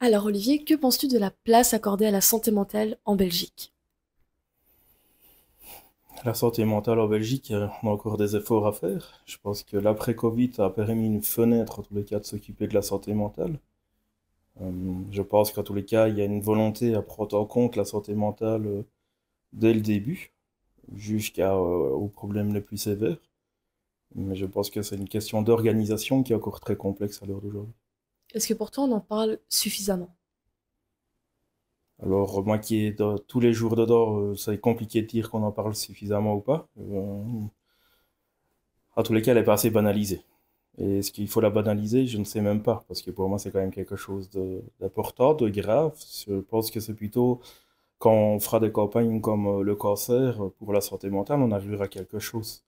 Alors Olivier, que penses-tu de la place accordée à la santé mentale en Belgique? La santé mentale en Belgique, on a encore des efforts à faire. Je pense que l'après-Covid a permis une fenêtre, en tous les cas, de s'occuper de la santé mentale. Je pense qu'en tous les cas, il y a une volonté à prendre en compte la santé mentale dès le début, aux problèmes les plus sévères. Mais je pense que c'est une question d'organisation qui est encore très complexe à l'heure d'aujourd'hui. Est-ce que pourtant on en parle suffisamment? Alors, moi qui est tous les jours dedans, c'est compliqué de dire qu'on en parle suffisamment ou pas. En tous les cas, elle est pas assez banalisée. Et est-ce qu'il faut la banaliser? Je ne sais même pas, parce que pour moi, c'est quand même quelque chose d'important, de grave. Je pense que c'est plutôt quand on fera des campagnes comme le cancer pour la santé mentale, on arrivera à quelque chose.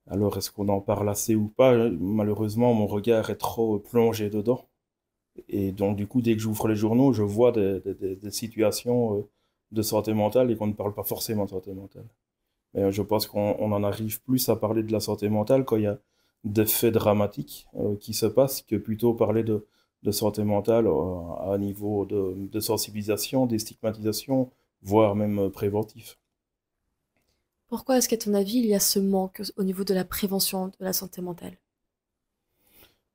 Alors, est-ce qu'on en parle assez ou pas? Malheureusement, mon regard est trop plongé dedans. Et donc, du coup, dès que j'ouvre les journaux, je vois des situations de santé mentale et qu'on ne parle pas forcément de santé mentale. Et je pense qu'on en arrive plus à parler de la santé mentale quand il y a des faits dramatiques qui se passent que plutôt parler de santé mentale à un niveau de sensibilisation, stigmatisation, voire même préventif. Pourquoi est-ce qu'à ton avis il y a ce manque au niveau de la prévention de la santé mentale?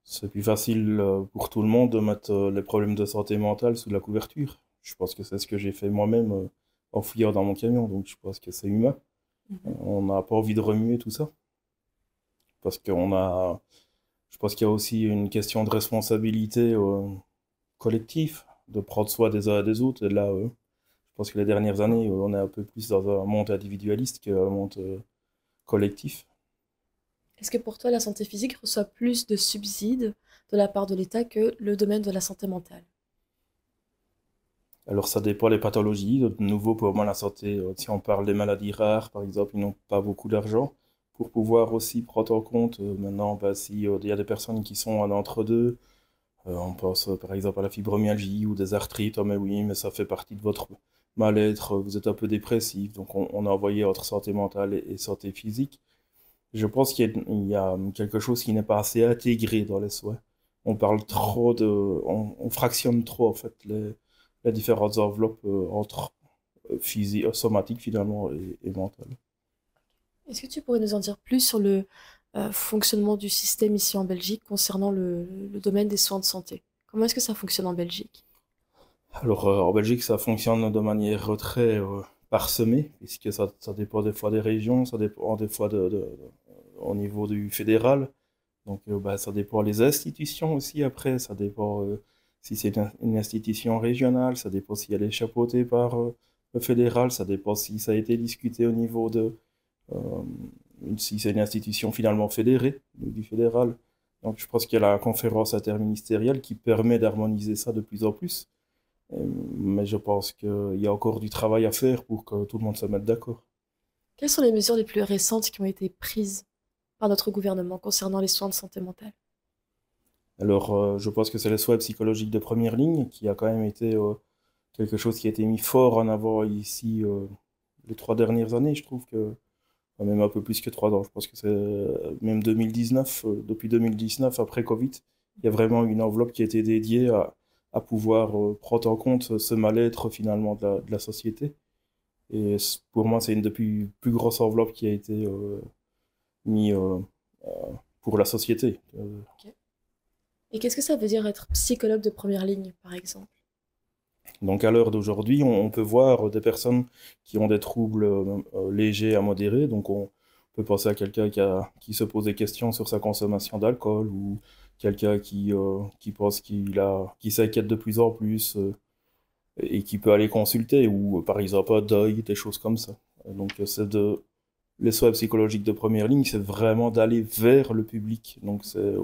C'est plus facile pour tout le monde de mettre les problèmes de santé mentale sous la couverture. Je pense que c'est ce que j'ai fait moi-même en fouillant dans mon camion, donc je pense que c'est humain. Mhm. On n'a pas envie de remuer tout ça, parce qu'on a, je pense qu'il y a aussi une question de responsabilité collective, de prendre soin des uns et des autres. Et là, je pense que les dernières années, on est un peu plus dans un monde individualiste qu'un monde collectif. Est-ce que pour toi la santé physique reçoit plus de subsides de la part de l'État que le domaine de la santé mentale? Alors ça dépend des pathologies. De nouveau, pour moi, la santé, si on parle des maladies rares, par exemple, ils n'ont pas beaucoup d'argent pour pouvoir aussi prendre en compte. Maintenant, bah, si il y a des personnes qui sont en entre-deux, on pense par exemple à la fibromyalgie ou des arthrites. Oh, mais oui, mais ça fait partie de votre mal-être, vous êtes un peu dépressif, donc on a envoyé entre santé mentale et santé physique. Je pense qu'il y a quelque chose qui n'est pas assez intégré dans les soins. On parle trop on fractionne trop en fait les différentes enveloppes entre physique, somatique finalement et mentale. Est-ce que tu pourrais nous en dire plus sur le fonctionnement du système ici en Belgique concernant le domaine des soins de santé? Comment est-ce que ça fonctionne en Belgique? Alors en Belgique, ça fonctionne de manière très parsemée, puisque ça dépend des fois des régions, ça dépend des fois au niveau du fédéral. Donc, bah, ça dépend les institutions aussi après, ça dépend si c'est une institution régionale, ça dépend si elle est chapeautée par le fédéral, ça dépend si ça a été discuté au niveau euh, si c'est une institution finalement fédérée, du fédéral. Donc, je pense qu'il y a la conférence interministérielle qui permet d'harmoniser ça de plus en plus. Mais je pense qu'il y a encore du travail à faire pour que tout le monde se mette d'accord. Quelles sont les mesures les plus récentes qui ont été prises par notre gouvernement concernant les soins de santé mentale? Alors, je pense que c'est les soins psychologiques de première ligne qui a quand même été quelque chose qui a été mis fort en avant ici les 3 dernières années. Je trouve que, enfin, même un peu plus que 3 ans, je pense que c'est même 2019, depuis 2019, après Covid, il y a vraiment une enveloppe qui a été dédiée à pouvoir prendre en compte ce mal-être finalement de la société. Et pour moi, c'est une des plus grosses enveloppes qui a été mise euh, pour la société. Ok. Et qu'est-ce que ça veut dire être psychologue de première ligne, par exemple? Donc à l'heure d'aujourd'hui, on peut voir des personnes qui ont des troubles légers à modérés. Donc on peut penser à quelqu'un qui se pose des questions sur sa consommation d'alcool ou quelqu'un qui pense qui s'inquiète de plus en plus et qui peut aller consulter ou par exemple un deuil, des choses comme ça. Donc les soins psychologiques de première ligne, c'est vraiment d'aller vers le public. Donc c'est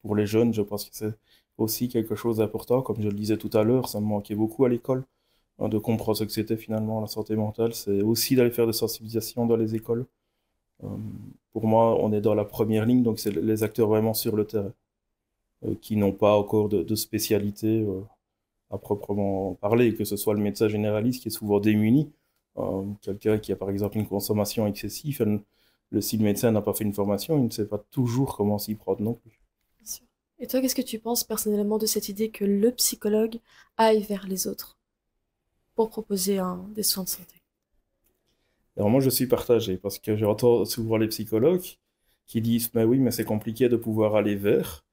pour les jeunes, je pense que c'est aussi quelque chose d'important. Comme je le disais tout à l'heure, ça me manquait beaucoup à l'école de comprendre ce que c'était finalement la santé mentale. C'est aussi d'aller faire des sensibilisations dans les écoles. Euh, pour moi, on est dans la première ligne, donc c'est les acteurs vraiment sur le terrain, qui n'ont pas encore de spécialité à proprement parler, que ce soit le médecin généraliste qui est souvent démuni, quelqu'un qui a par exemple une consommation excessive, si le médecin n'a pas fait une formation, il ne sait pas toujours comment s'y prendre non plus. Bien sûr. Et toi, qu'est-ce que tu penses personnellement de cette idée que le psychologue aille vers les autres pour proposer des soins de santé? Alors moi, je suis partagé parce que j'entends souvent les psychologues qui disent, mais oui, mais c'est compliqué de pouvoir aller vers,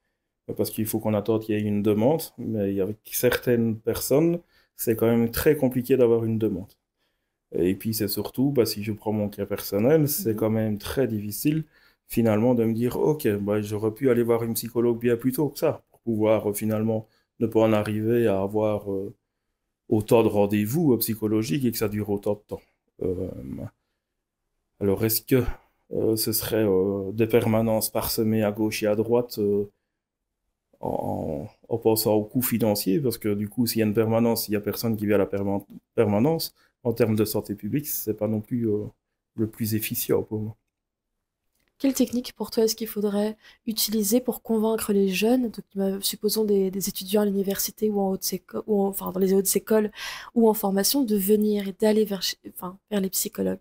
parce qu'il faut qu'on attende qu'il y ait une demande, mais avec certaines personnes, c'est quand même très compliqué d'avoir une demande. Et puis c'est surtout, bah, si je prends mon cas personnel, c'est Mhm. quand même très difficile finalement de me dire, ok, bah, j'aurais pu aller voir une psychologue bien plus tôt que ça, pour pouvoir finalement ne pas en arriver à avoir autant de rendez-vous psychologiques et que ça dure autant de temps. Euh, alors est-ce que ce serait des permanences parsemées à gauche et à droite en pensant au coût financier, parce que du coup, s'il y a une permanence, il y a personne qui vient à la permanence, en termes de santé publique, c'est pas non plus le plus efficient pour moi. Quelle technique pour toi est-ce qu'il faudrait utiliser pour convaincre les jeunes, donc, supposons des étudiants à l'université ou enfin, dans les hautes écoles ou en formation, de venir et d'aller enfin, vers les psychologues?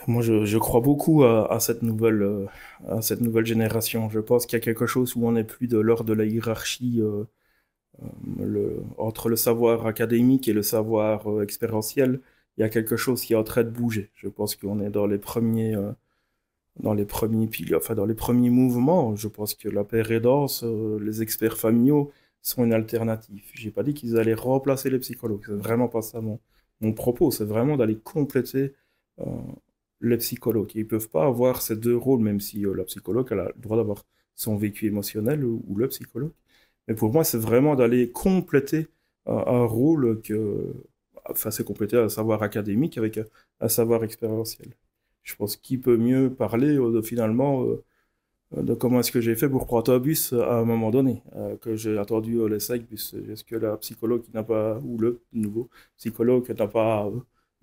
Moi, je crois beaucoup à cette nouvelle génération. Je pense qu'il y a quelque chose où on n'est plus de l'ordre de la hiérarchie entre le savoir académique et le savoir expérientiel. Il y a quelque chose qui est en train de bouger. Je pense qu'on est dans les premiers piliers, enfin dans les premiers mouvements. Je pense que la paire et danse, les experts familiaux sont une alternative. J'ai pas dit qu'ils allaient remplacer les psychologues. C'est vraiment pas ça mon propos. C'est vraiment d'aller compléter euh, les psychologues. Ils peuvent pas avoir ces deux rôles, même si la psychologue elle a le droit d'avoir son vécu émotionnel ou le psychologue. Mais pour moi, c'est vraiment d'aller compléter un rôle enfin, c'est compléter un savoir académique avec un savoir expérientiel. Je pense qui peut mieux parler finalement de comment est-ce que j'ai fait pour prendre un bus à un moment donné, que j'ai attendu les 5 bus. Est-ce que la psychologue qui n'a pas, ou le nouveau psychologue qui n'a pas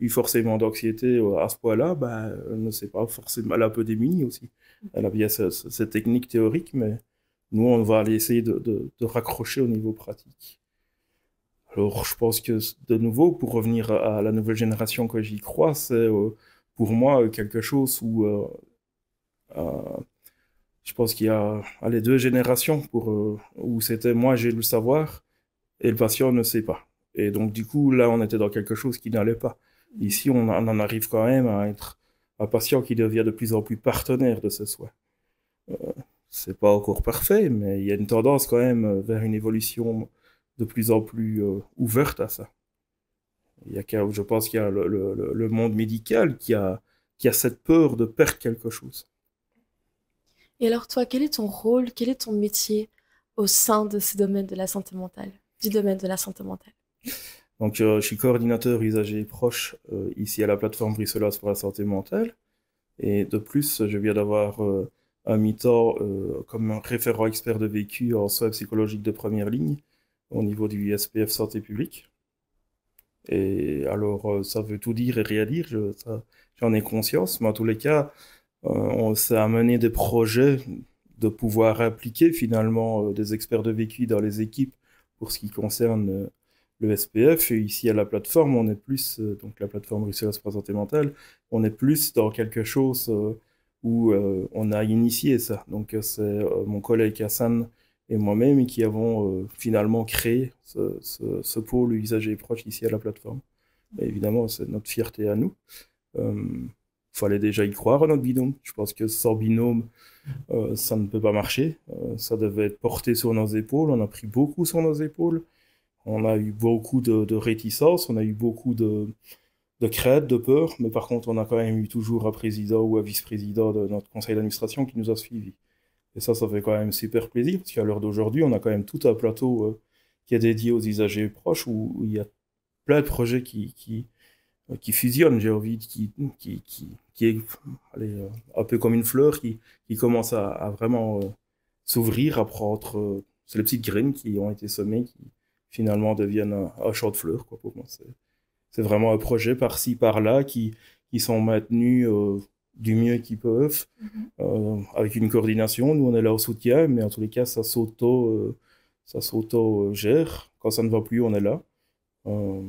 eu forcément d'anxiété à ce point-là, ben, elle ne sait pas forcément, elle est un peu démunie aussi. Elle a bien cette technique théorique, mais nous, on va aller essayer de raccrocher au niveau pratique. Alors, je pense que, de nouveau, pour revenir à la nouvelle génération que j'y crois, c'est pour moi quelque chose où euh, je pense qu'il y a les 2 générations où c'était moi j'ai le savoir et le patient ne sait pas. Et donc, du coup, là, on était dans quelque chose qui n'allait pas. Mhm. Ici, on en arrive quand même à être un patient qui devient de plus en plus partenaire de ses soins. Euh, c'est pas encore parfait, mais il y a une tendance quand même vers une évolution de plus en plus ouverte à ça. Je pense qu'il y a le monde médical qui a cette peur de perdre quelque chose. Et alors toi, quel est ton rôle, quel est ton métier au sein de ce domaine de la santé mentale, du domaine de la santé mentale? Donc, je suis coordinateur usager proche ici à la plateforme Bruxelloise pour la santé mentale. Et de plus, je viens d'avoir un mi-temps comme un référent expert de vécu en soins psychologiques de première ligne au niveau du SPF Santé publique. Et alors, ça veut tout dire et rien dire, j'en ai conscience, mais en tous les cas, on s'est amené des projets de pouvoir impliquer finalement des experts de vécu dans les équipes pour ce qui concerne le SPF. Et ici à la plateforme, on est plus, donc la plateforme Bruxelles pour la santé mentale, on est plus dans quelque chose où on a initié ça. Donc c'est mon collègue Hassan et moi-même qui avons finalement créé ce pôle usager proche ici à la plateforme. Et évidemment, c'est notre fierté à nous. Fallait déjà y croire à notre binôme. Je pense que sans binôme, ça ne peut pas marcher. Ça devait être porté sur nos épaules. On a pris beaucoup sur nos épaules. On a eu beaucoup de réticences. On a eu beaucoup de crainte, de peur. Mais par contre, on a quand même eu toujours un président ou un vice-président de notre conseil d'administration qui nous a suivis. Et ça fait quand même super plaisir parce qu'à l'heure d'aujourd'hui, on a quand même tout un plateau qui est dédié aux usagers proches où il y a plein de projets qui fusionne, j'ai envie, qui est allez, un peu comme une fleur qui commence à vraiment s'ouvrir, à prendre. C'est les petites graines qui ont été semées qui finalement deviennent un champ de fleurs, quoi, pour moi. C'est vraiment un projet par-ci, par-là qui sont maintenus du mieux qu'ils peuvent, Mhm. avec une coordination. Nous, on est là au soutien, mais en tous les cas, ça s'auto-gère. Quand ça ne va plus, on est là. Euh,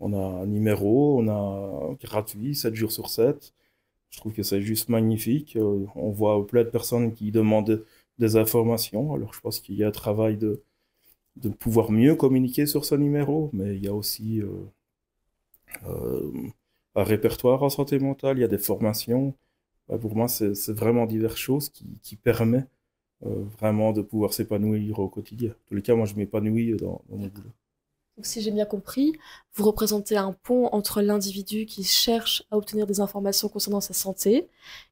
on a un numéro, on a gratuit, 7 jours sur 7. Je trouve que c'est juste magnifique. On voit plein de personnes qui demandent des informations. Alors, je pense qu'il y a un travail de pouvoir mieux communiquer sur ce numéro, mais il y a aussi euh, un répertoire en santé mentale, il y a des formations. Ouais, pour moi, c'est vraiment diverses choses qui permettent vraiment de pouvoir s'épanouir au quotidien. En tous les cas, moi, je m'épanouis dans mon D'accord. boulot. Donc, si j'ai bien compris, vous représentez un pont entre l'individu qui cherche à obtenir des informations concernant sa santé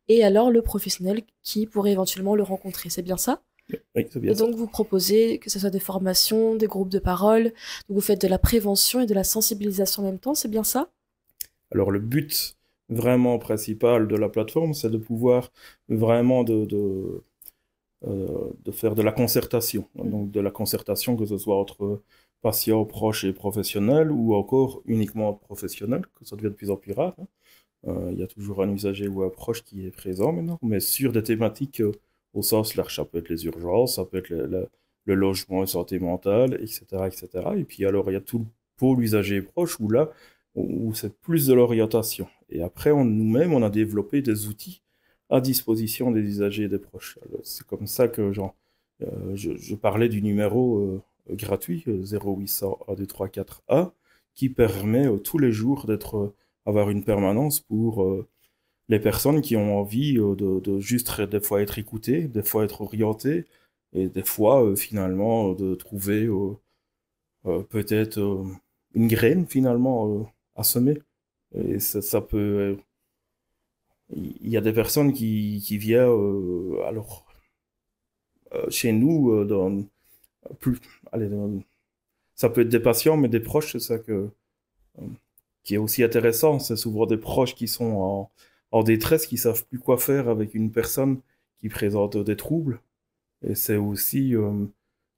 et alors le professionnel qui pourrait éventuellement le rencontrer. C'est bien ça? Oui, c'est bien Et ça. donc, vous proposez que ce soit des formations, des groupes de parole, donc vous faites de la prévention et de la sensibilisation en même temps, c'est bien ça? Alors, le but vraiment principal de la plateforme, c'est de pouvoir vraiment de faire de la concertation. Mhm. Donc, de la concertation, que ce soit entre patients, proches et professionnels, ou encore uniquement professionnels, que ça devient de plus en plus rare, hein. Il y a toujours un usager ou un proche qui est présent maintenant, mais sur des thématiques au sens large. Ça peut être les urgences, ça peut être le logement et santé mentale, etc., etc. Et puis alors, il y a tout le pôle usager proche où là, où c'est plus de l'orientation. Et après, nous-mêmes, on a développé des outils à disposition des usagers et des proches. Alors, c'est comme ça que je parlais du numéro gratuit 0800 A234A qui permet tous les jours avoir une permanence pour les personnes qui ont envie de juste des fois être écoutées, des fois être orientées, et des fois finalement de trouver peut-être une graine finalement à semer. Et ça peut... Il y a des personnes qui viennent chez nous plus... Allez, ça peut être des patients, mais des proches, c'est ça euh, qui est aussi intéressant. C'est souvent des proches qui sont en détresse, qui savent plus quoi faire avec une personne qui présente des troubles. Et c'est aussi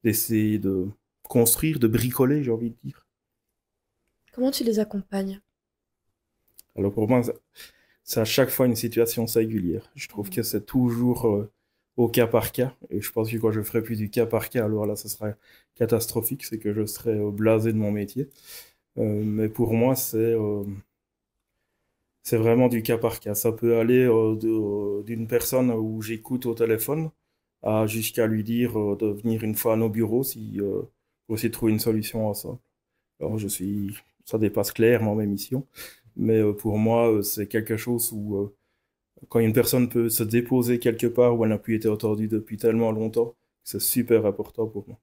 d'essayer de construire, de bricoler, j'ai envie de dire. Comment tu les accompagnes? Alors pour moi, c'est à chaque fois une situation singulière. Je trouve que c'est toujours au cas par cas. Et je pense que quand je ferai plus du cas par cas, alors là, ce sera catastrophique. C'est que je serai blasé de mon métier. Mais pour moi, c'est vraiment du cas par cas. Ça peut aller d'une personne où j'écoute au téléphone à jusqu'à lui dire de venir une fois à nos bureaux si, pour essayer de trouver une solution à ça. Alors ça dépasse clairement mes missions, mais pour moi, c'est quelque chose où quand une personne peut se déposer quelque part où elle n'a plus été entendue depuis tellement longtemps, c'est super important pour moi.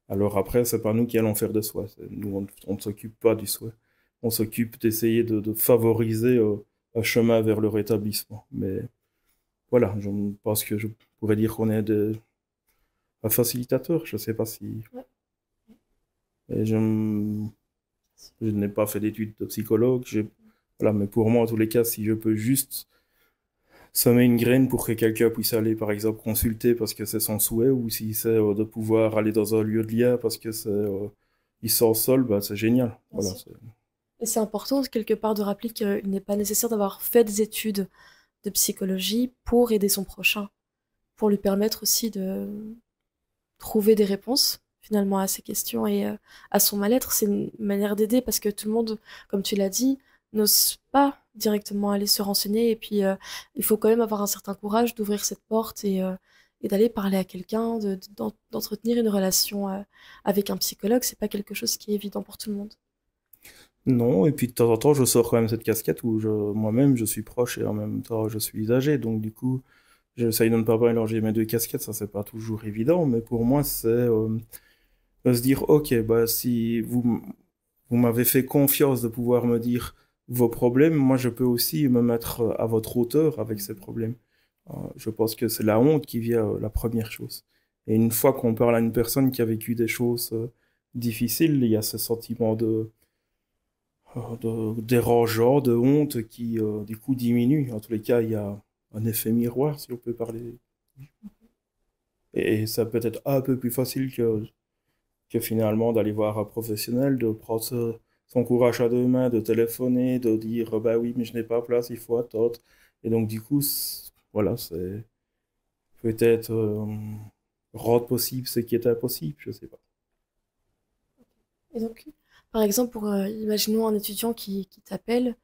Alors après, c'est pas nous qui allons faire de soi. Nous, on ne s'occupe pas du souhait. On s'occupe d'essayer de favoriser un chemin vers le rétablissement. Mais voilà, je pense que je pourrais dire qu'on est un facilitateur. Je sais pas si... Ouais. Et je n'ai pas fait d'études de psychologue. Voilà, mais pour moi, en tous les cas, si je peux juste semer une graine pour que quelqu'un puisse aller, par exemple, consulter parce que c'est son souhait, ou si c'est de pouvoir aller dans un lieu de lien parce que il se sent seul, bah, c'est génial. Bien Voilà, sûr. Et c'est important quelque part de rappeler qu'il n'est pas nécessaire d'avoir fait des études de psychologie pour aider son prochain, pour lui permettre aussi de trouver des réponses finalement à ses questions et à son mal-être. C'est une manière d'aider parce que tout le monde, comme tu l'as dit, n'ose pas directement aller se renseigner et puis il faut quand même avoir un certain courage d'ouvrir cette porte et d'aller parler à quelqu'un, d'entretenir une relation avec un psychologue. C'est pas quelque chose qui est évident pour tout le monde. non, et puis de temps en temps, je sors quand même cette casquette où moi-même, je suis proche et en même temps, je suis âgé. Donc, du coup, j'essaye de ne pas mélanger mes deux casquettes. Ça, c'est pas toujours évident, mais pour moi, c'est de se dire, OK, bah, si vous m'avez fait confiance de pouvoir me dire vos problèmes, moi, je peux aussi me mettre à votre hauteur avec ces problèmes. Je pense que c'est la honte qui vient la première chose. Et une fois qu'on parle à une personne qui a vécu des choses difficiles, il y a ce sentiment de dérangeant, de honte qui, du coup, diminue. En tous les cas, il y a un effet miroir, si on peut parler. Et ça peut être un peu plus facile que finalement d'aller voir un professionnel, de prendre son courage à deux mains, de téléphoner, de dire, bah oui, mais je n'ai pas place, il faut attendre. Et donc, du coup, voilà, c'est peut-être rendre possible ce qui est impossible, je sais pas. Et donc, par exemple, imaginons un étudiant qui t'appelle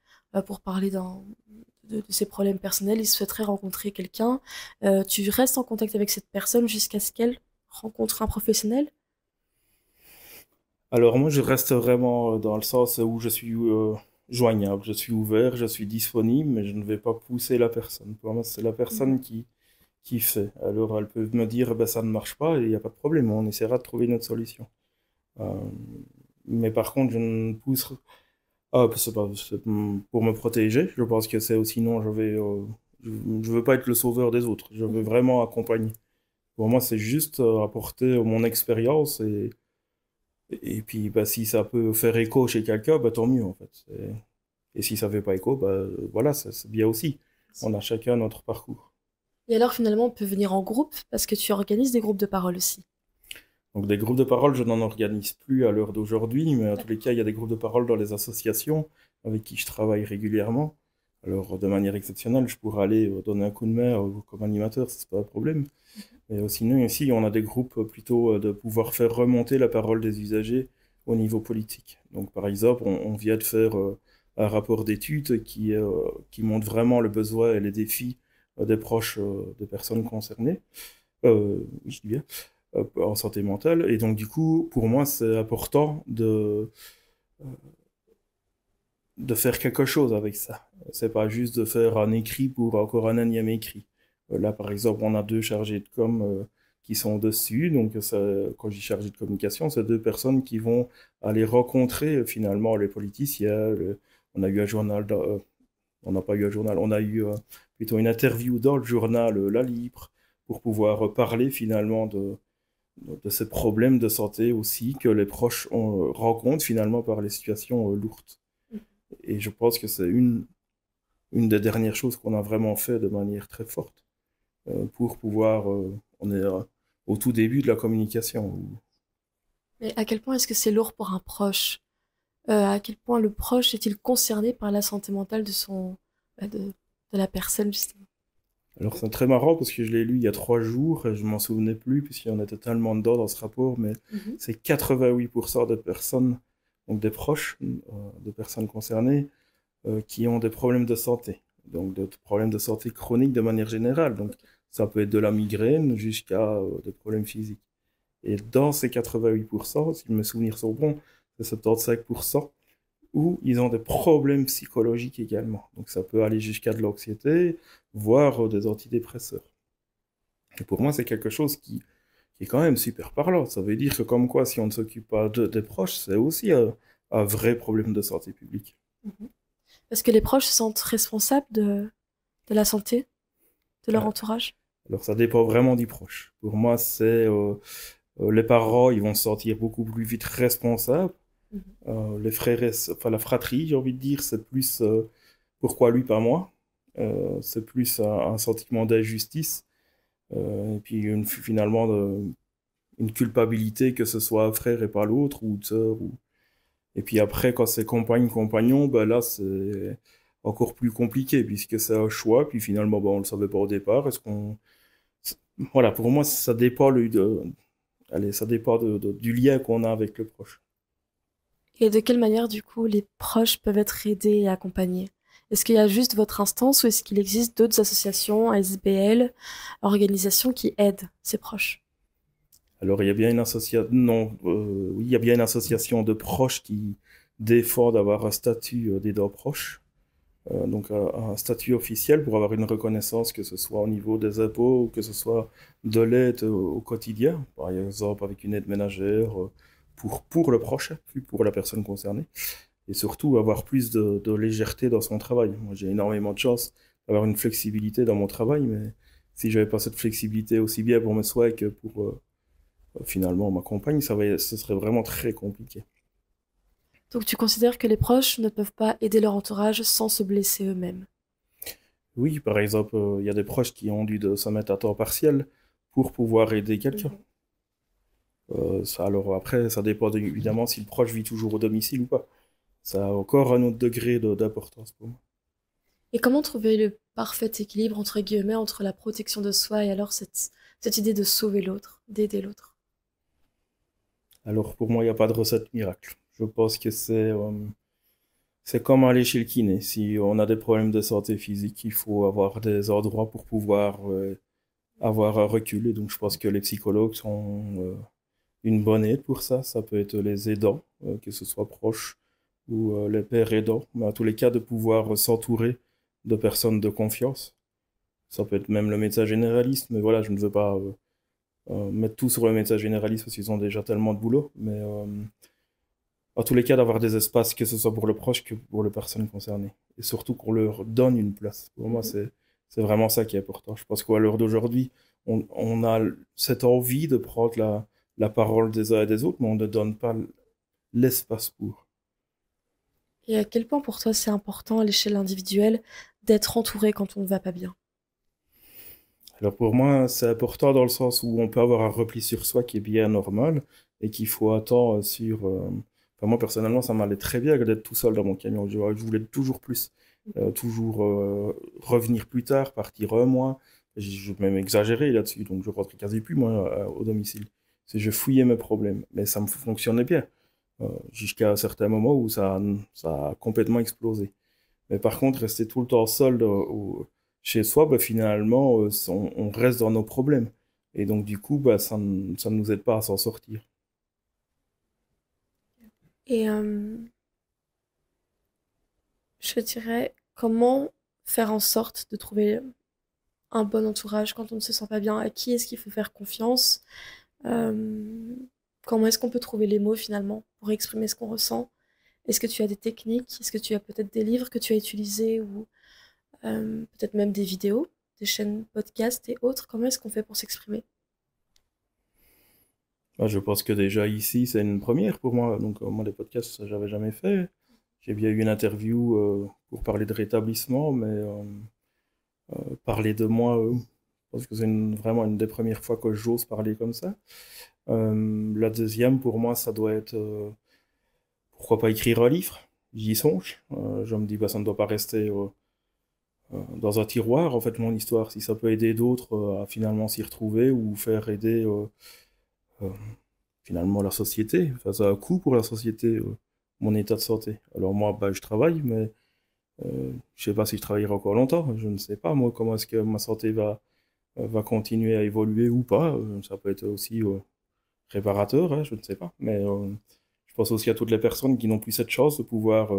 pour parler de ses problèmes personnels, il souhaiterait rencontrer quelqu'un. Tu restes en contact avec cette personne jusqu'à ce qu'elle rencontre un professionnel? Alors moi, je reste vraiment dans le sens où je suis joignable, je suis ouvert, je suis disponible, mais je ne vais pas pousser la personne. Pour moi, c'est la Mhm. personne qui fait. Alors elle peut me dire, ben, ça ne marche pas, et il n'y a pas de problème, on essaiera de trouver une autre solution. Euh, mais par contre, je ne pousse. Ah, c'est pour me protéger. Je pense que c'est sinon je veux pas être le sauveur des autres. Je veux Mhm. vraiment accompagner. Pour moi, c'est juste apporter mon expérience et puis bah, si ça peut faire écho chez quelqu'un, bah, tant mieux en fait. Et si ça fait pas écho, bah, voilà, c'est bien aussi. On a chacun notre parcours. Et alors finalement, on peut venir en groupe parce que tu organises des groupes de parole aussi. Donc des groupes de parole, je n'en organise plus à l'heure d'aujourd'hui, mais en tous les D'accord. cas, il y a des groupes de parole dans les associations avec qui je travaille régulièrement. Alors de manière exceptionnelle, je pourrais aller donner un coup de main comme animateur, c'est pas un problème. Mais sinon, ici, on a des groupes plutôt de pouvoir faire remonter la parole des usagers au niveau politique. Donc par exemple, on vient de faire un rapport d'études qui montre vraiment le besoin et les défis des proches des personnes concernées. Oui, je dis bien en santé mentale. Et donc, du coup, pour moi, c'est important de faire quelque chose avec ça. C'est pas juste de faire un écrit pour encore un énième écrit. Là, par exemple, on a deux chargés de com qui sont dessus. Donc, ça, quand je dis chargé de communication, c'est deux personnes qui vont aller rencontrer finalement les politiciens. On a eu un journal, on n'a pas eu un journal, on a eu plutôt une interview dans le journal La Libre pour pouvoir parler finalement de ces problèmes de santé aussi que les proches rencontrent finalement par les situations lourdes. Et je pense que c'est une des dernières choses qu'on a vraiment fait de manière très forte pour pouvoir, on est au tout début de la communication. Mais à quel point est-ce que c'est lourd pour un proche? À quel point le proche est-il concerné par la santé mentale de de la personne, justement? Alors c'est très marrant parce que je l'ai lu il y a 3 jours et je m'en souvenais plus puisqu'il y en a totalement dedans dans ce rapport, mais Mhm. c'est 88% des personnes, donc des proches de personnes concernées, qui ont des problèmes de santé, donc des problèmes de santé chroniques de manière générale. Donc Ok. ça peut être de la migraine jusqu'à des problèmes physiques. Et dans ces 88%, si mes souvenirs sont bons, c'est 75% où ils ont des problèmes psychologiques également. Donc ça peut aller jusqu'à de l'anxiété, voire des antidépresseurs. Et pour moi, c'est quelque chose qui est quand même super parlant. Ça veut dire que comme quoi, si on ne s'occupe pas des proches, c'est aussi un vrai problème de santé publique. Mhm. Est-ce que les proches se sentent responsables de la santé de leur Euh, entourage? Alors ça dépend vraiment du proche. Pour moi, c'est les parents, ils vont se sentir beaucoup plus vite responsables. Mhm. Les frères, enfin la fratrie, j'ai envie de dire, c'est plus pourquoi lui, pas moi. C'est plus un sentiment d'injustice et puis finalement une culpabilité que ce soit un frère et pas l'autre ou une sœur. Et puis après, quand c'est compagne, compagnon, ben là c'est encore plus compliqué puisque c'est un choix. Puis finalement, ben, on le savait pas au départ. Voilà, pour moi, ça dépend allez, ça dépend du lien qu'on a avec le proche. Et de quelle manière, du coup, les proches peuvent être aidés et accompagnés? Est-ce qu'il y a juste votre instance ou est-ce qu'il existe d'autres associations, SBL, organisations qui aident ces proches? Alors, il y a bien une association, non, oui, il y a bien une association de proches qui défend d'avoir un statut d'aidant proche, donc un statut officiel pour avoir une reconnaissance, que ce soit au niveau des impôts ou que ce soit de l'aide au quotidien, par exemple avec une aide ménagère pour le proche, puis pour la personne concernée, et surtout avoir plus de légèreté dans son travail. Moi, j'ai énormément de chance d'avoir une flexibilité dans mon travail, mais si j'avais pas cette flexibilité aussi bien pour mes souhaits que pour finalement ma compagne, ce serait vraiment très compliqué. Donc tu considères que les proches ne peuvent pas aider leur entourage sans se blesser eux-mêmes? Oui, par exemple, il y a des proches qui ont dû se mettre à temps partiel pour pouvoir aider quelqu'un. Mhm. Alors après, ça dépend évidemment si le proche vit toujours au domicile ou pas. Ça a encore un autre degré d'importance pour moi. Et comment trouver le parfait équilibre, entre guillemets, entre la protection de soi et alors cette idée de sauver l'autre, d'aider l'autre? Alors pour moi, il n'y a pas de recette miracle. Je pense que c'est C'est comme aller chez le kiné. Si on a des problèmes de santé physique, il faut avoir des endroits pour pouvoir avoir un recul. Et donc, je pense que les psychologues sont une bonne aide pour ça. Ça peut être les aidants, que ce soit proches ou les pères aidants. Mais à tous les cas, de pouvoir s'entourer de personnes de confiance. Ça peut être même le médecin généraliste, mais voilà, je ne veux pas mettre tout sur le médecin généraliste parce qu'ils ont déjà tellement de boulot. Mais à tous les cas, d'avoir des espaces, que ce soit pour le proche que pour les personnes concernées. Et surtout qu'on leur donne une place. Pour moi, Mhm. c'est vraiment ça qui est important. Je pense qu'à l'heure d'aujourd'hui, on a cette envie de prendre la parole des uns et des autres, mais on ne donne pas l'espace pour. Et à quel point pour toi c'est important à l'échelle individuelle d'être entouré quand on ne va pas bien? Alors pour moi, c'est important dans le sens où on peut avoir un repli sur soi qui est bien normal et qu'il faut attendre sur... Enfin, moi personnellement, ça m'allait très bien d'être tout seul dans mon camion. Je voulais toujours plus. Toujours revenir plus tard, partir un mois. Je vais même exagérer là-dessus, donc je rentrais quasi plus moi au domicile. C'est je fouillais mes problèmes, mais ça me fonctionnait bien. Jusqu'à un certain moment où ça a complètement explosé. Mais par contre, rester tout le temps seul chez soi, bah, finalement, on reste dans nos problèmes. Et donc, du coup, bah, ça ne nous aide pas à s'en sortir. Et je dirais, comment faire en sorte de trouver un bon entourage quand on ne se sent pas bien? À qui est-ce qu'il faut faire confiance? Euh, Comment est-ce qu'on peut trouver les mots finalement pour exprimer ce qu'on ressent? Est-ce que tu as des techniques? Est-ce que tu as peut-être des livres que tu as utilisés ou peut-être même des vidéos, des chaînes podcast et autres? Comment est-ce qu'on fait pour s'exprimer? Bah, je pense que déjà ici, c'est une première pour moi. Donc, moi, les podcasts, ça, j'avais jamais fait. J'ai bien eu une interview pour parler de rétablissement, mais parler de moi, parce que c'est vraiment une des premières fois que j'ose parler comme ça. La deuxième, pour moi, ça doit être pourquoi pas écrire un livre? J'y songe. Je me dis, bah, ça ne doit pas rester dans un tiroir, en fait, mon histoire. Si ça peut aider d'autres à finalement s'y retrouver ou faire aider euh, finalement la société. Enfin, ça a un coût pour la société, mon état de santé. Alors moi, bah, je travaille, mais je sais pas si je travaillerai encore longtemps. Je ne sais pas, moi, comment est-ce que ma santé va continuer à évoluer ou pas. Ça peut être aussi réparateur, hein, je ne sais pas. Mais je pense aussi à toutes les personnes qui n'ont plus cette chance de pouvoir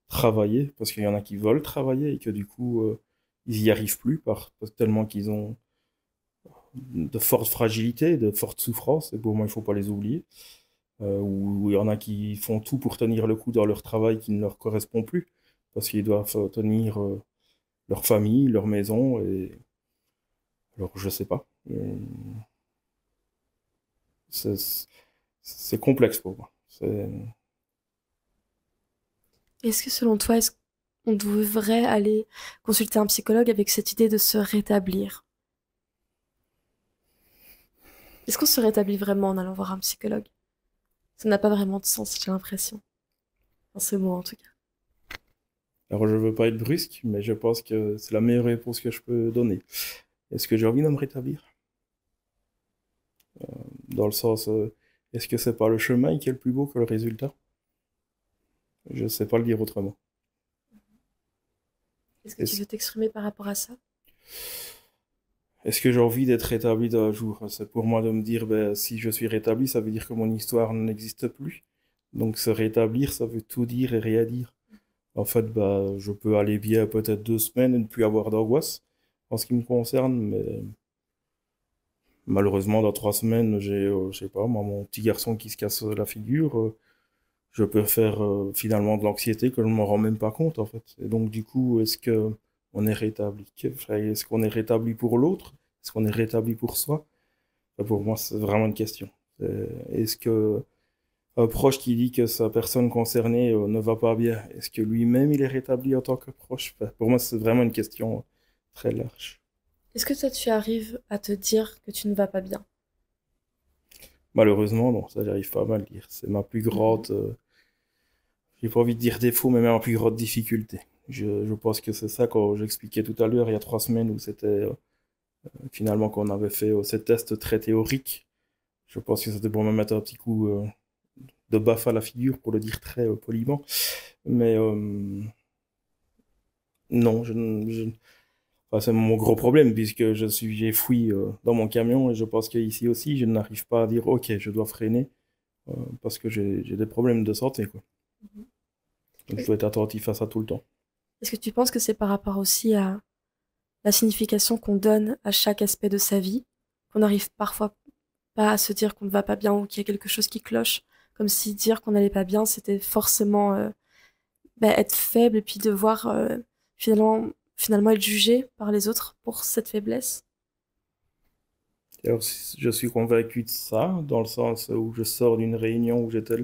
travailler, parce qu'il y en a qui veulent travailler et que du coup, ils y arrivent plus tellement qu'ils ont de fortes fragilités, de fortes souffrances, et pour moi, il faut pas les oublier. Ou il y en a qui font tout pour tenir le coup dans leur travail qui ne leur correspond plus, parce qu'ils doivent tenir leur famille, leur maison, et alors je sais pas. C'est c'est complexe pour moi. Est-ce que selon toi, est-ce qu'on devrait aller consulter un psychologue avec cette idée de se rétablir? Est-ce qu'on se rétablit vraiment en allant voir un psychologue? Ça n'a pas vraiment de sens, j'ai l'impression. Dans ce mot, en tout cas. Alors je veux pas être brusque, mais je pense que c'est la meilleure réponse que je peux donner. Est-ce que j'ai envie de me rétablir? Dans le sens, est-ce que c'est pas le chemin qui est le plus beau que le résultat? Je sais pas le dire autrement. Est-ce que tu Est-ce veux t'exprimer par rapport à ça? est-ce que j'ai envie d'être rétabli d'un jour? C'est pour moi de me dire, ben, si je suis rétabli, ça veut dire que mon histoire n'existe plus. Donc se rétablir, ça veut tout dire et rien dire. En fait, bah, je peux aller bien peut-être 2 semaines et ne plus avoir d'angoisse en ce qui me concerne, mais malheureusement, dans 3 semaines, j'ai, je sais pas, moi, mon petit garçon qui se casse la figure. Je peux faire finalement de l'anxiété que je ne m'en rends même pas compte, en fait. Et donc, du coup, est-ce que on est rétabli? Est-ce qu'on est rétabli pour l'autre? Est-ce qu'on est rétabli pour soi? Pour moi, c'est vraiment une question. Est-ce que un proche qui dit que sa personne concernée ne va pas bien, est-ce que lui-même il est rétabli en tant que proche? Enfin, pour moi, c'est vraiment une question très large. Est-ce que toi, tu arrives à te dire que tu ne vas pas bien? Malheureusement, non, ça j'arrive pas à mal dire. C'est ma plus Mhm. grande, j'ai pas envie de dire défaut, mais même ma plus grande difficulté. Je pense que c'est ça quand j'expliquais tout à l'heure, il y a 3 semaines où c'était finalement qu'on avait fait ces tests très théoriques. Je pense que c'était pour me mettre un petit coup de baffe à la figure, pour le dire très poliment. Mais non, enfin, c'est mon gros problème, puisque j'ai fouillé dans mon camion, et je pense qu'ici aussi, je n'arrive pas à dire, ok, je dois freiner, parce que j'ai des problèmes de santé, quoi. Mhm. Donc je dois être attentif à ça tout le temps. Est-ce que tu penses que c'est par rapport aussi à la signification qu'on donne à chaque aspect de sa vie, qu'on n'arrive parfois pas à se dire qu'on ne va pas bien ou qu'il y a quelque chose qui cloche, comme si dire qu'on n'allait pas bien, c'était forcément être faible et puis devoir finalement être jugé par les autres pour cette faiblesse. Alors, je suis convaincu de ça, dans le sens où je sors d'une réunion où j'étais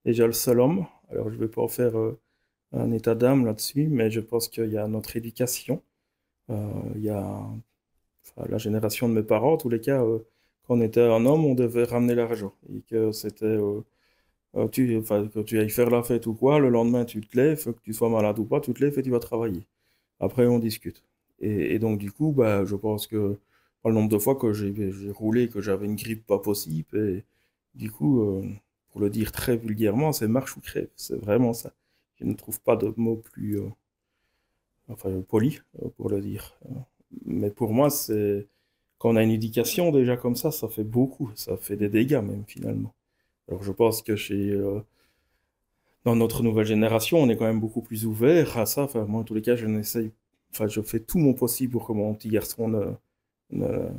déjà le seul homme. Alors, je ne vais pas en faire un état d'âme là-dessus, mais je pense qu'il y a notre éducation. Il y a enfin, la génération de mes parents, en tous les cas, quand on était un homme, on devait ramener l'argent. Et que c'était, enfin, que tu ailles faire la fête ou quoi, le lendemain, tu te lèves, que tu sois malade ou pas, tu te lèves et tu vas travailler. Après, on discute. Et donc, du coup, bah, je pense que par le nombre de fois que j'ai roulé, que j'avais une grippe pas possible, et du coup, pour le dire très vulgairement, c'est marche ou crève. C'est vraiment ça. Je ne trouve pas de mot plus enfin, poli pour le dire. Mais pour moi, c'est quand on a une éducation déjà comme ça fait beaucoup. Ça fait des dégâts même finalement. Alors, je pense que dans notre nouvelle génération, on est quand même beaucoup plus ouvert à ça. Enfin, moi, en tous les cas, enfin, je fais tout mon possible pour que mon petit garçon ne-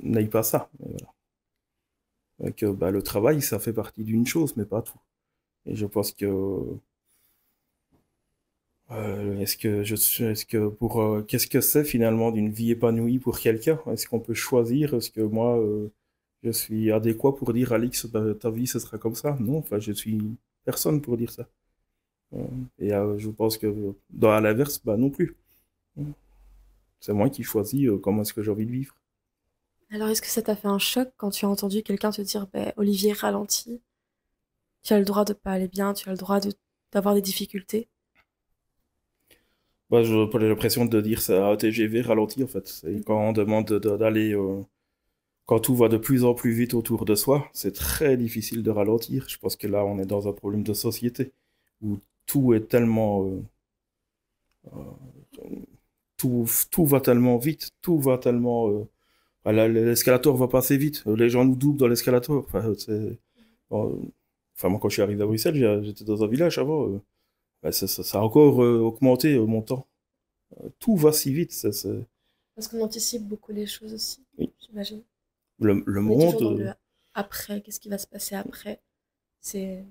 n'aille pas ça. Mais voilà. Et que bah, le travail, ça fait partie d'une chose, mais pas tout. Et je pense que est-ce que pour qu'est-ce que c'est finalement d'une vie épanouie pour quelqu'un? Est-ce qu'on peut choisir? Est-ce que moi je suis adéquat pour dire Alix, bah, ta vie ce sera comme ça? Non, enfin je suis personne pour dire ça. Euh, et je pense que dans à l'inverse, bah non plus. C'est moi qui choisis comment est-ce que j'ai envie de vivre. Alors, est-ce que ça t'a fait un choc quand tu as entendu quelqu'un te dire, ben, Olivier, ralentis, tu as le droit de pas aller bien, tu as le droit d'avoir des difficultés? Bah, j'ai pas l'impression de dire ça à TGV ralenti en fait. C'est quand on demande d'aller quand tout va de plus en plus vite autour de soi, c'est très difficile de ralentir. Je pense que là, on est dans un problème de société où tout est tellement, tout va tellement vite, tout va tellement. L'escalator va pas assez vite. Les gens nous doublent dans l'escalator. Enfin, enfin, moi, quand je suis arrivé à Bruxelles, j'étais dans un village avant. Bah, ça a encore augmenté mon temps. Tout va si vite. Parce qu'on anticipe beaucoup les choses aussi, Oui. j'imagine. Le On est toujours monde. dans le après, qu'est-ce qui va se passer après? C'est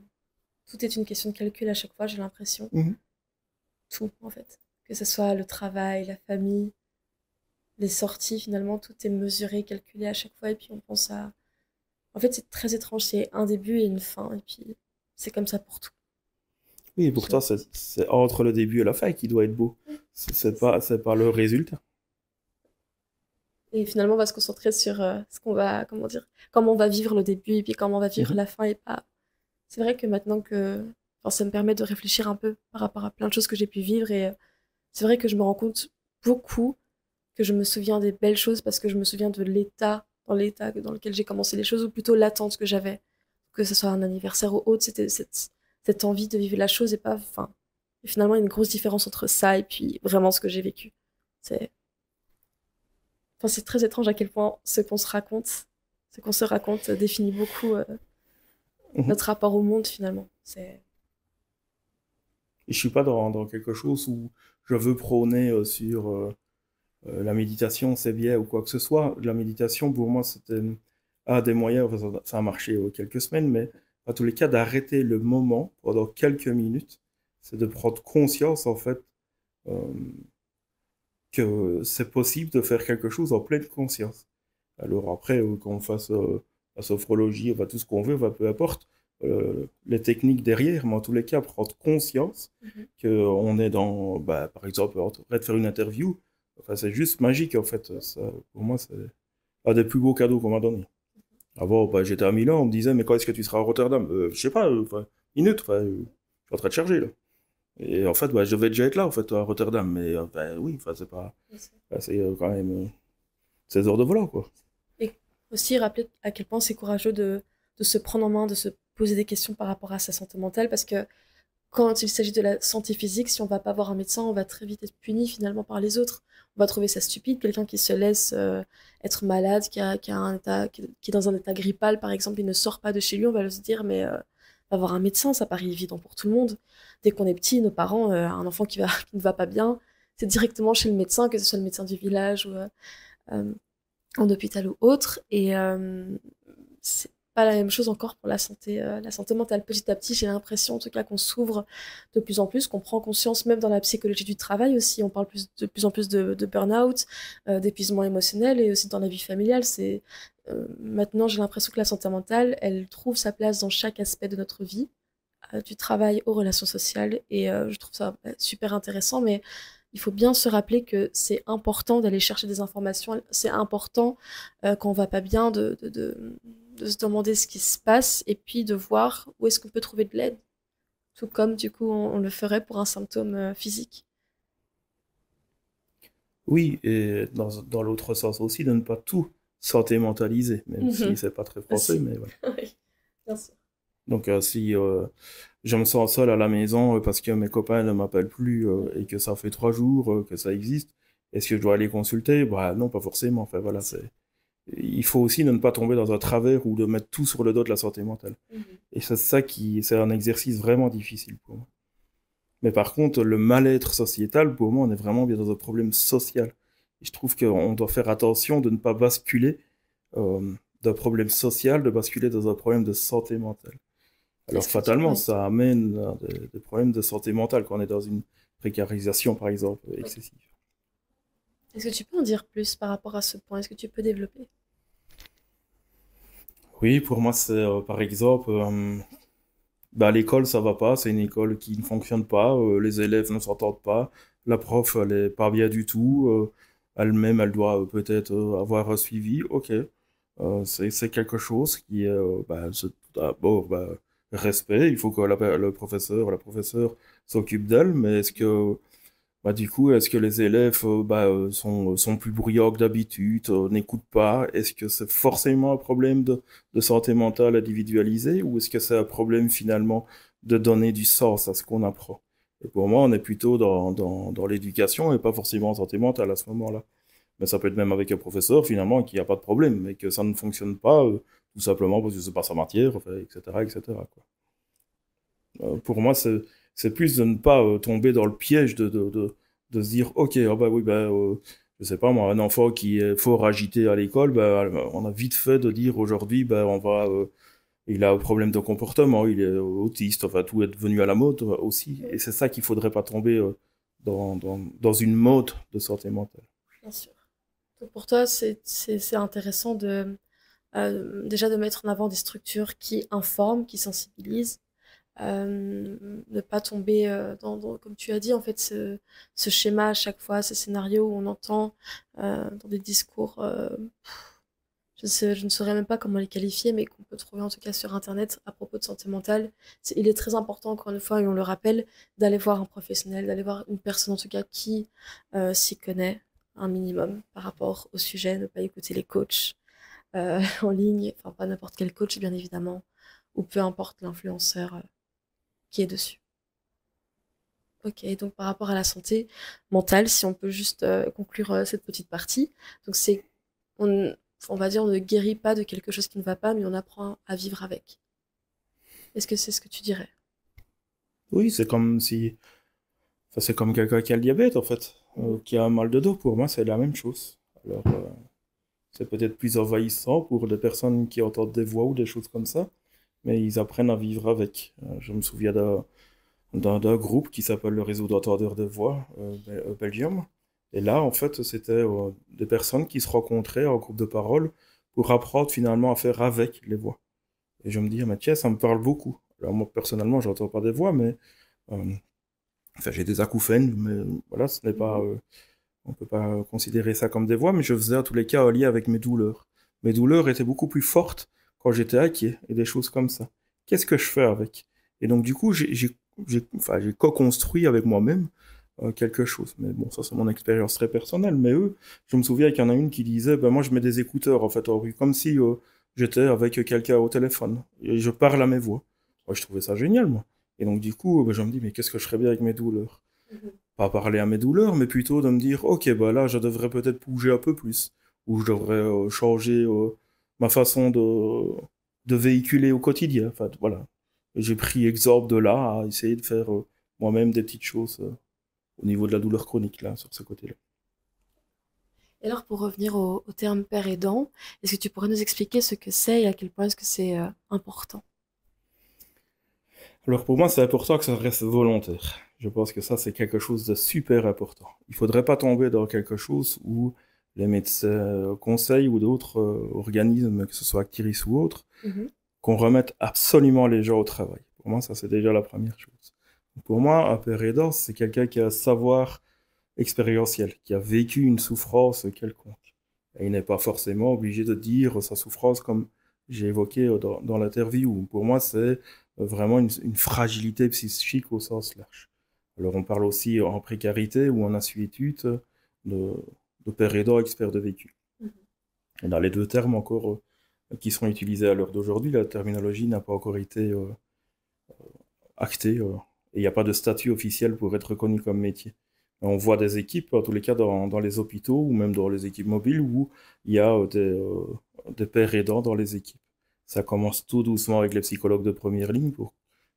Tout est une question de calcul à chaque fois, j'ai l'impression. Mhm. Tout, en fait. Que ce soit le travail, la famille, les sorties, finalement, tout est mesuré, calculé à chaque fois. Et puis on pense à. En fait, c'est très étrange. C'est un début et une fin. Et puis c'est comme ça pour tout. Oui, et J'ai pourtant, l'impression. c'est entre le début et la fin qui doit être beau. C'est ça. C'est pas le résultat. Et finalement, on va se concentrer sur ce qu'on va, comment dire, comment on va vivre le début et puis comment on va vivre Mhm. la fin et pas. C'est vrai que maintenant que. Enfin, ça me permet de réfléchir un peu par rapport à plein de choses que j'ai pu vivre et c'est vrai que je me rends compte beaucoup que je me souviens des belles choses parce que je me souviens de l'état dans lequel j'ai commencé les choses ou plutôt l'attente que j'avais. Que ce soit un anniversaire ou autre, c'était cette envie de vivre la chose et pas. Enfin, et finalement, il y a une grosse différence entre ça et puis vraiment ce que j'ai vécu. C'est. Enfin, c'est très étrange à quel point ce qu'on se raconte définit beaucoup Mhm. notre rapport au monde finalement. C'est. Et je suis pas dans quelque chose où je veux prôner sur la méditation, c'est bien ou quoi que ce soit. La méditation, pour moi, c'était un des moyens, enfin, ça a marché quelques semaines, mais à tous les cas, d'arrêter le moment pendant quelques minutes, c'est de prendre conscience, en fait, euh, que c'est possible de faire quelque chose en pleine conscience. Alors après, qu'on fasse la sophrologie, enfin, tout ce qu'on veut, enfin, peu importe les techniques derrière, mais en tous les cas, prendre conscience Mhm. qu'on est dans, bah, par exemple, en train de faire une interview, enfin, c'est juste magique en fait. Ça, pour moi, c'est un des plus beaux cadeaux qu'on m'a donné. Avant, bah, j'étais à Milan, on me disait, mais quand est-ce que tu seras à Rotterdam? Je sais pas, enfin, minute, enfin, je suis en train de charger là. Et en fait, bah, je devais déjà être là, en fait, à Rotterdam, mais enfin, oui, enfin, c'est pas, enfin, c'est quand même 16 heures de volant, quoi. Et aussi rappeler à quel point c'est courageux de se prendre en main, de se poser des questions par rapport à sa santé mentale, parce que quand il s'agit de la santé physique, si on va pas voir un médecin, on va très vite être puni finalement par les autres. On va trouver ça stupide, quelqu'un qui se laisse être malade, qui a un état, qui est dans un état grippal par exemple, il ne sort pas de chez lui, on va se dire mais va voir un médecin, ça paraît évident pour tout le monde. Dès qu'on est petit, nos parents, un enfant qui ne va pas bien, c'est directement chez le médecin, que ce soit le médecin du village ou euh, en hôpital ou autre. Et c'est pas la même chose encore pour la santé mentale. Petit à petit, j'ai l'impression en tout cas qu'on s'ouvre de plus en plus, qu'on prend conscience même dans la psychologie du travail aussi. On parle de plus en plus de burn-out, d'épuisement émotionnel et aussi dans la vie familiale. Maintenant, j'ai l'impression que la santé mentale, elle trouve sa place dans chaque aspect de notre vie, du travail aux relations sociales. Et je trouve ça super intéressant, mais il faut bien se rappeler que c'est important d'aller chercher des informations. C'est important quand on va pas bien de se demander ce qui se passe et puis de voir où est-ce qu'on peut trouver de l'aide. Tout comme du coup on le ferait pour un symptôme physique. Oui, et dans l'autre sens aussi, de ne pas tout sentimentaliser, même si Mhm. c'est pas très français, Aussi. mais voilà. Oui, bien sûr. Donc si je me sens seul à la maison parce que mes copains ne m'appellent plus et que ça fait 3 jours que ça existe, est-ce que je dois aller consulter? Bah non, pas forcément. Enfin voilà, il faut aussi ne pas tomber dans un travers ou de mettre tout sur le dos de la santé mentale. Mhm. Et c'est ça c'est un exercice vraiment difficile pour moi. Mais par contre, le mal-être sociétal, pour moi, on est vraiment bien dans un problème social. Et je trouve qu'on doit faire attention de ne pas basculer d'un problème social, de basculer dans un problème de santé mentale. Alors Est-ce que tu... fatalement, ouais. ça amène des problèmes de santé mentale quand on est dans une précarisation, par exemple, Ouais. excessive. Est-ce que tu peux en dire plus par rapport à ce point? Est-ce que tu peux développer? Oui, pour moi, c'est par exemple, bah, à l'école, ça va pas, c'est une école qui ne fonctionne pas, les élèves ne s'entendent pas, la prof, elle est pas bien du tout, elle-même, elle doit peut-être avoir un suivi, ok. C'est quelque chose qui est, bah, d'abord, bah, respect, il faut que le professeur ou la professeure s'occupe d'elle, mais est-ce que bah, du coup, est-ce que les élèves sont plus bruyants que d'habitude, n'écoutent pas? Est-ce que c'est forcément un problème de santé mentale individualisée ou est-ce que c'est un problème finalement de donner du sens à ce qu'on apprend? Et pour moi, on est plutôt dans l'éducation et pas forcément en santé mentale à ce moment-là. Mais ça peut être même avec un professeur finalement qui a pas de problème, mais que ça ne fonctionne pas tout simplement parce que c'est pas sa matière, enfin, etc., etc., quoi. Pour moi, c'est plus de ne pas tomber dans le piège de se dire, ok, ah bah oui, bah, je sais pas moi, un enfant qui est fort agité à l'école, bah, on a vite fait de dire aujourd'hui, bah, il a un problème de comportement, il est autiste, enfin, tout est devenu à la mode aussi. Et Oui, c'est ça qu'il faudrait pas tomber dans une mode de santé mentale. bien sûr. Donc pour toi, c'est intéressant déjà de mettre en avant des structures qui informent, qui sensibilisent, ne pas tomber comme tu as dit, en fait, ce schéma à chaque fois, ce scénario où on entend dans des discours, je ne saurais même pas comment les qualifier, mais qu'on peut trouver en tout cas sur Internet à propos de santé mentale. Il est très important, encore une fois, et on le rappelle, d'aller voir un professionnel, d'aller voir une personne en tout cas qui s'y connaît un minimum par rapport au sujet, ne pas écouter les coachs en ligne, enfin pas n'importe quel coach bien évidemment, ou peu importe l'influenceur qui est dessus. Ok, donc par rapport à la santé mentale, si on peut juste conclure cette petite partie, donc on, on va dire, on ne guérit pas de quelque chose qui ne va pas, mais on apprend à vivre avec. Est-ce que c'est ce que tu dirais? Oui, c'est comme si, enfin, c'est comme quelqu'un qui a le diabète, en fait, Mhm. qui a un mal de dos. Pour moi, c'est la même chose. Alors, c'est peut-être plus envahissant pour des personnes qui entendent des voix ou des choses comme ça, mais ils apprennent à vivre avec. Je me souviens d'un groupe qui s'appelle le Réseau d'entendeurs de voix Belgium. Et là, en fait, c'était des personnes qui se rencontraient en groupe de parole pour apprendre finalement à faire avec les voix. Et je me dis, ah, mais tiens, ça me parle beaucoup. Alors moi, personnellement, j'entends pas des voix, mais euh, enfin, j'ai des acouphènes, mais voilà, ce n'est pas, Mhm. on peut pas considérer ça comme des voix, mais je faisais à tous les cas un lien avec mes douleurs. Mes douleurs étaient beaucoup plus fortes quand j'étais inquiet et des choses comme ça. Qu'est-ce que je fais avec? Et donc du coup, enfin, j'ai co-construit avec moi-même quelque chose. Mais bon, ça c'est mon expérience très personnelle. Mais eux, je me souviens qu'il y en a une qui disait, ben moi je mets des écouteurs en fait, comme si j'étais avec quelqu'un au téléphone et je parle à mes voix. Moi, je trouvais ça génial, moi. Et donc, du coup, je me dis, mais qu'est-ce que je ferais bien avec mes douleurs? Mhm. Pas parler à mes douleurs, mais plutôt de me dire, ok, bah là, je devrais peut-être bouger un peu plus, ou je devrais changer ma façon de véhiculer au quotidien. Enfin, voilà. Et j'ai pris exemple de là à essayer de faire moi-même des petites choses au niveau de la douleur chronique, là, sur ce côté-là. Et alors, pour revenir au terme père aidant, est-ce que tu pourrais nous expliquer ce que c'est et à quel point est-ce que c'est important? Alors pour moi, c'est important que ça reste volontaire. Je pense que ça, c'est quelque chose de super important. Il faudrait pas tomber dans quelque chose où les médecins conseillent ou d'autres organismes, que ce soit Actiris ou autres, Mhm. qu'on remette absolument les gens au travail. Pour moi, ça, c'est déjà la première chose. Pour moi, un père aidant, c'est quelqu'un qui a un savoir expérientiel, qui a vécu une souffrance quelconque. Et il n'est pas forcément obligé de dire sa souffrance comme j'ai évoqué dans l'interview. Pour moi, c'est vraiment une fragilité psychique au sens large. Alors on parle aussi en précarité ou en assuétude de, de père aidant, expert de vécu. Mhm. Et dans les deux termes encore qui sont utilisés à l'heure d'aujourd'hui, la terminologie n'a pas encore été actée et il n'y a pas de statut officiel pour être reconnu comme métier. On voit des équipes, en tous les cas dans les hôpitaux ou même dans les équipes mobiles, où il y a des pères aidants dans les équipes. Ça commence tout doucement avec les psychologues de première ligne, pour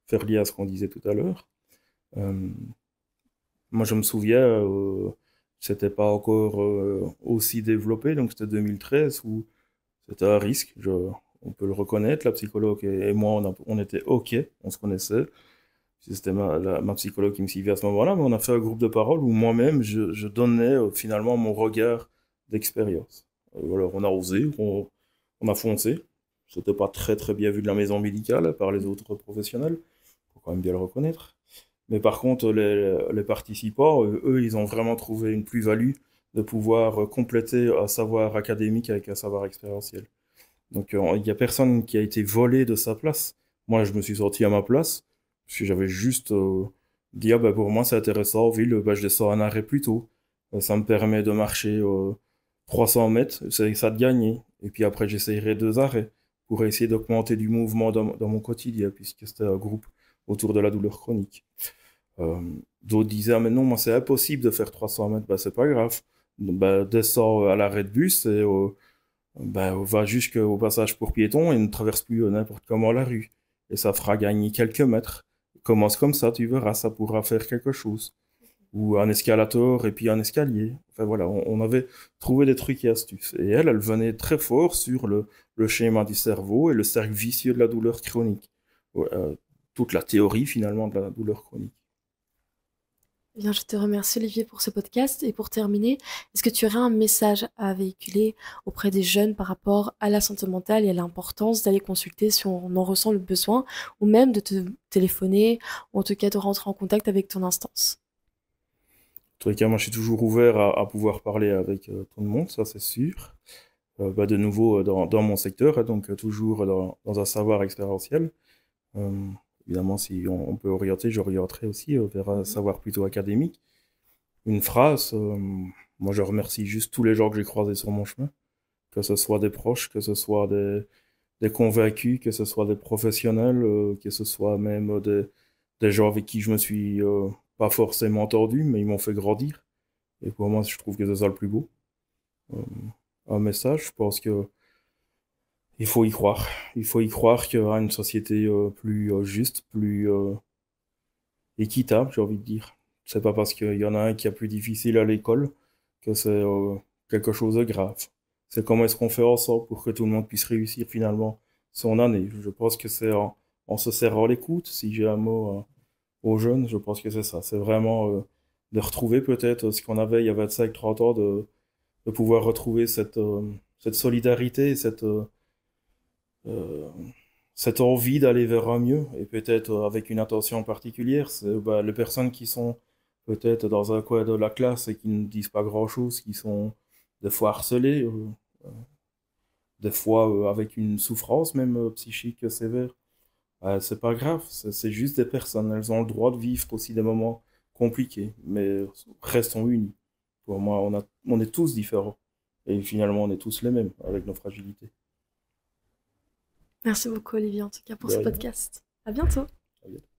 faire lié à ce qu'on disait tout à l'heure. Euh, Moi, je me souviens, c'était pas encore aussi développé, donc c'était 2013, où c'était un risque, on peut le reconnaître, la psychologue et moi, on était OK, on se connaissait. C'était ma psychologue qui me suivait à ce moment-là, mais on a fait un groupe de parole où moi-même, je donnais finalement mon regard d'expérience. Alors, on a osé, on a foncé. C'était pas très très bien vu de la maison médicale par les autres professionnels, faut quand même bien le reconnaître. Mais par contre, les participants, eux, ils ont vraiment trouvé une plus-value de pouvoir compléter un savoir académique avec un savoir expérientiel. Donc, il y a personne qui a été volé de sa place. Moi, je me suis sorti à ma place, parce que j'avais juste dit, ah, bah, pour moi, c'est intéressant, en ville, bah, je descends un arrêt plus tôt. Ça me permet de marcher 300 mètres, c'est ça de gagner. Et puis après, j'essayerai 2 arrêts pour essayer d'augmenter du mouvement dans mon quotidien, puisque c'était un groupe autour de la douleur chronique. Euh, D'autres disaient, ah, mais non, moi, c'est impossible de faire 300 mètres. Bah, c'est pas grave. Bah, descends à l'arrêt de bus et ben, on va jusqu'au passage pour piétons et ne traverse plus n'importe comment la rue. Et ça fera gagner quelques mètres. Commence comme ça, tu verras, ça pourra faire quelque chose. Ou un escalator et puis un escalier. Enfin voilà, on avait trouvé des trucs et astuces. Et elle venait très fort sur le schéma du cerveau et le cercle vicieux de la douleur chronique. Ouais, toute la théorie finalement de la douleur chronique. Eh bien, je te remercie Olivier pour ce podcast. Et pour terminer, est-ce que tu aurais un message à véhiculer auprès des jeunes par rapport à la santé mentale et à l'importance d'aller consulter si on en ressent le besoin, ou même de te téléphoner, ou en tout cas de rentrer en contact avec ton instance? En tous les cas, moi je suis toujours ouvert à pouvoir parler avec tout le monde, ça c'est sûr. Bah, de nouveau dans mon secteur, hein, donc toujours dans un savoir expérientiel. Euh, Évidemment, si on peut orienter, j'orienterai aussi vers un Mhm. savoir plutôt académique. Une phrase, moi je remercie juste tous les gens que j'ai croisés sur mon chemin, que ce soit des proches, que ce soit des convaincus, que ce soit des professionnels, que ce soit même des gens avec qui je me suis pas forcément entendu, mais ils m'ont fait grandir. Et pour moi, je trouve que c'est ça le plus beau. Euh, un message, je pense que il faut y croire. Il faut y croire qu'il y aura une société plus juste, plus équitable, j'ai envie de dire. C'est pas parce qu'il y en a un qui a plus difficile à l'école que c'est quelque chose de grave. C'est comment est-ce qu'on fait ensemble pour que tout le monde puisse réussir finalement son année. Je pense que c'est en se serrant l'écoute, si j'ai un mot aux jeunes, je pense que c'est ça. C'est vraiment de retrouver peut-être ce qu'on avait il y a 25-30 ans, de pouvoir retrouver cette solidarité, euh, cette envie d'aller vers un mieux, et peut-être avec une intention particulière, c'est bah, les personnes qui sont peut-être dans un coin de la classe et qui ne disent pas grand-chose, qui sont des fois harcelées, des fois avec une souffrance même psychique sévère. C'est pas grave, c'est juste des personnes, elles ont le droit de vivre aussi des moments compliqués, mais restons unis. Pour moi, on est tous différents, et finalement, on est tous les mêmes avec nos fragilités. Merci beaucoup Olivier en tout cas pour De ce rien. podcast. À bientôt. À bientôt.